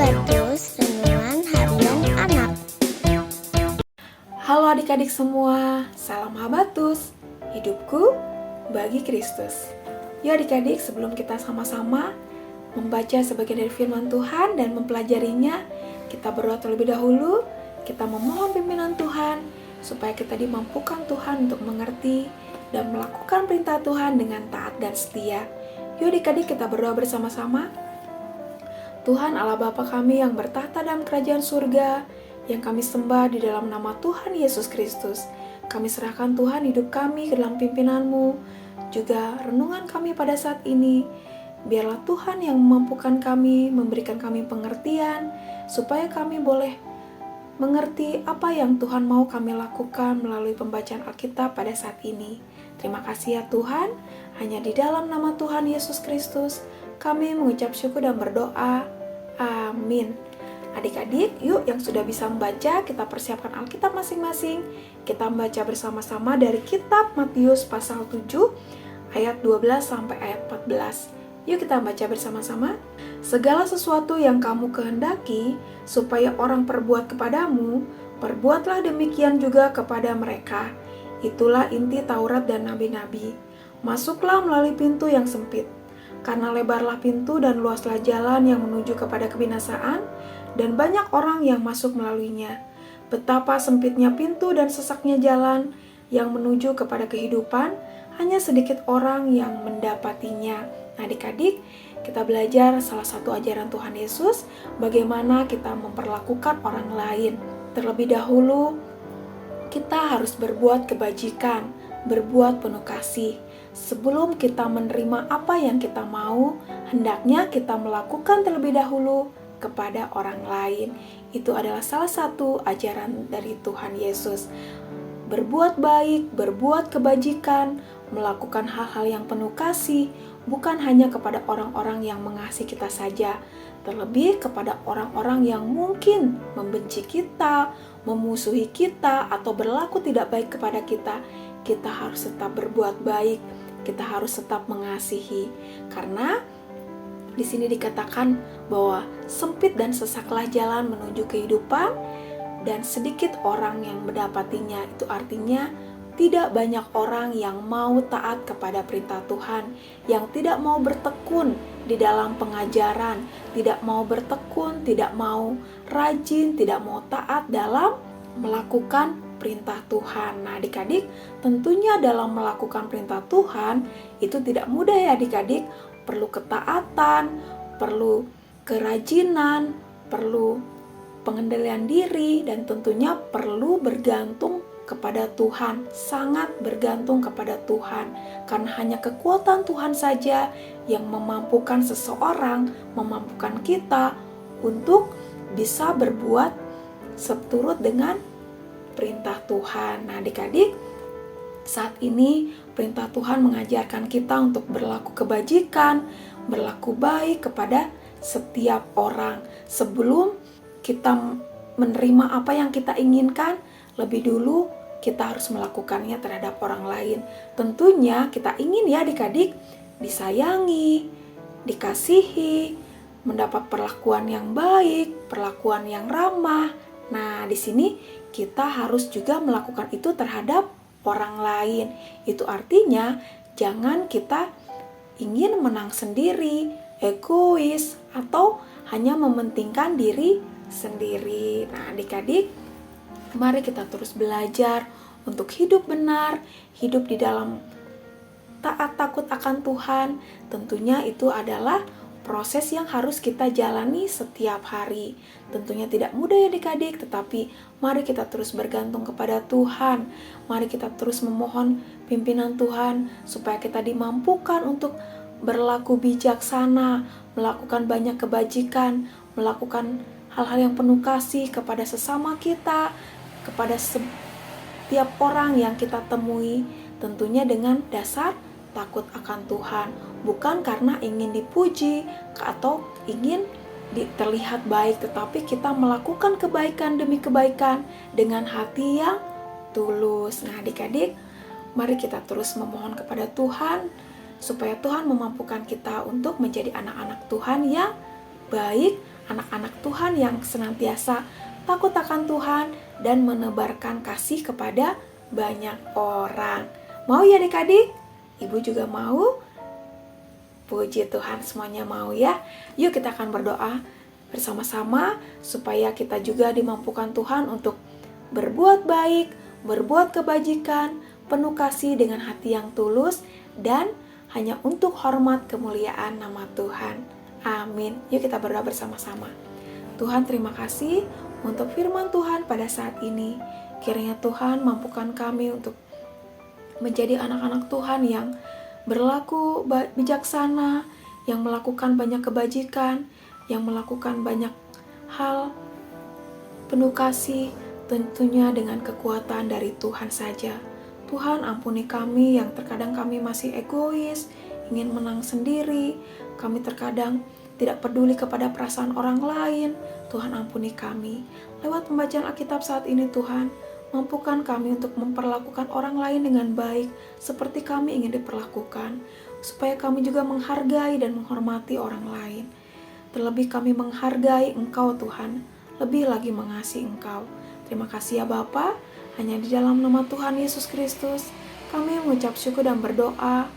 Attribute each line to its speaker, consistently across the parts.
Speaker 1: Sahabatkus, renungan harian anak.
Speaker 2: Halo adik-adik semua, salam Habatus. Hidupku bagi Kristus. Yuk adik-adik, sebelum kita sama-sama membaca sebagian dari firman Tuhan dan mempelajarinya, kita berdoa terlebih dahulu. Kita memohon pimpinan Tuhan supaya kita dimampukan Tuhan untuk mengerti dan melakukan perintah Tuhan dengan taat dan setia. Yuk adik-adik, kita berdoa bersama-sama. Tuhan Allah Bapa kami yang bertahta dalam kerajaan surga, yang kami sembah di dalam nama Tuhan Yesus Kristus. Kami serahkan Tuhan hidup kami ke dalam pimpinanmu, juga renungan kami pada saat ini. Biarlah Tuhan yang memampukan kami, memberikan kami pengertian, supaya kami boleh mengerti apa yang Tuhan mau kami lakukan melalui pembacaan Alkitab pada saat ini. Terima kasih ya Tuhan, hanya di dalam nama Tuhan Yesus Kristus kami mengucap syukur dan berdoa. Amin. Adik-adik, yuk yang sudah bisa membaca, kita persiapkan Alkitab masing-masing. Kita membaca bersama-sama dari kitab Matius pasal 7 ayat 12 sampai ayat 14. Yuk kita baca bersama-sama. Segala sesuatu yang kamu kehendaki supaya orang perbuat kepadamu, perbuatlah demikian juga kepada mereka. Itulah inti Taurat dan Nabi-Nabi. Masuklah melalui pintu yang sempit, karena lebarlah pintu dan luaslah jalan yang menuju kepada kebinasaan, dan banyak orang yang masuk melaluinya. Betapa sempitnya pintu dan sesaknya jalan yang menuju kepada kehidupan, hanya sedikit orang yang mendapatinya. Nah, adik-adik, kita belajar salah satu ajaran Tuhan Yesus, bagaimana kita memperlakukan orang lain. Terlebih dahulu, kita harus berbuat kebajikan, berbuat penuh kasih. Sebelum kita menerima apa yang kita mau, hendaknya kita melakukan terlebih dahulu kepada orang lain. Itu adalah salah satu ajaran dari Tuhan Yesus. Berbuat baik, berbuat kebajikan, melakukan hal-hal yang penuh kasih, bukan hanya kepada orang-orang yang mengasihi kita saja, terlebih kepada orang-orang yang mungkin membenci kita, memusuhi kita, atau berlaku tidak baik kepada kita. Kita harus tetap berbuat baik, kita harus tetap mengasihi, karena di sini dikatakan bahwa sempit dan sesaklah jalan menuju kehidupan, dan sedikit orang yang mendapatinya. Itu artinya tidak banyak orang yang mau taat kepada perintah Tuhan, yang tidak mau bertekun di dalam pengajaran, tidak mau bertekun, tidak mau rajin, tidak mau taat dalam melakukan perintah Tuhan. Nah, adik-adik, tentunya dalam melakukan perintah Tuhan itu tidak mudah ya adik-adik. Perlu ketaatan, perlu kerajinan, perlu pengendalian diri, dan tentunya perlu bergantung kepada Tuhan, sangat bergantung kepada Tuhan. Karena hanya kekuatan Tuhan saja yang memampukan seseorang, memampukan kita untuk bisa berbuat seturut dengan perintah Tuhan. Nah, adik-adik, saat ini perintah Tuhan mengajarkan kita untuk berlaku kebajikan, berlaku baik kepada setiap orang. Sebelum kita menerima apa yang kita inginkan, lebih dulu kita harus melakukannya terhadap orang lain. Tentunya kita ingin ya adik-adik disayangi, dikasihi, mendapat perlakuan yang baik, perlakuan yang ramah. Nah, di sini kita harus juga melakukan itu terhadap orang lain. Itu artinya jangan kita ingin menang sendiri, egois, atau hanya mementingkan diri sendiri. Nah, adik-adik, mari kita terus belajar untuk hidup benar, hidup di dalam taat takut akan Tuhan. Tentunya itu adalah proses yang harus kita jalani setiap hari. Tentunya tidak mudah ya adik-adik, tetapi mari kita terus bergantung kepada Tuhan. Mari kita terus memohon pimpinan Tuhan supaya kita dimampukan untuk berlaku bijaksana, melakukan banyak kebajikan, melakukan hal-hal yang penuh kasih kepada sesama kita, kepada setiap orang yang kita temui, tentunya dengan dasar takut akan Tuhan, bukan karena ingin dipuji atau ingin terlihat baik, tetapi kita melakukan kebaikan demi kebaikan dengan hati yang tulus. Nah, adik-adik, mari kita terus memohon kepada Tuhan supaya Tuhan memampukan kita untuk menjadi anak-anak Tuhan yang baik, anak-anak Tuhan yang senantiasa takut akan Tuhan dan menebarkan kasih kepada banyak orang. Mau ya adik-adik? Ibu juga mau? Puji Tuhan, semuanya mau ya. Yuk kita akan berdoa bersama-sama supaya kita juga dimampukan Tuhan untuk berbuat baik, berbuat kebajikan, penuh kasih dengan hati yang tulus, dan hanya untuk hormat kemuliaan nama Tuhan. Amin. Yuk kita berdoa bersama-sama. Tuhan, terima kasih untuk firman Tuhan pada saat ini. Kiranya Tuhan mampukan kami untuk menjadi anak-anak Tuhan yang berlaku bijaksana, yang melakukan banyak kebajikan, yang melakukan banyak hal penuh kasih, tentunya dengan kekuatan dari Tuhan saja. Tuhan, ampuni kami yang terkadang kami masih egois, ingin menang sendiri, kami terkadang tidak peduli kepada perasaan orang lain. Tuhan, ampuni kami. Lewat pembacaan Alkitab saat ini Tuhan, mampukan kami untuk memperlakukan orang lain dengan baik seperti kami ingin diperlakukan, supaya kami juga menghargai dan menghormati orang lain. Terlebih kami menghargai Engkau Tuhan, lebih lagi mengasihi Engkau. Terima kasih ya Bapa, hanya di dalam nama Tuhan Yesus Kristus kami mengucap syukur dan berdoa.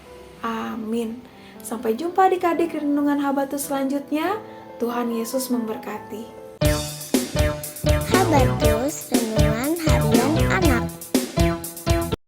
Speaker 2: Amin. Sampai jumpa adik-adik renungan Habatus selanjutnya. Tuhan Yesus memberkati.
Speaker 1: Habatus Renungan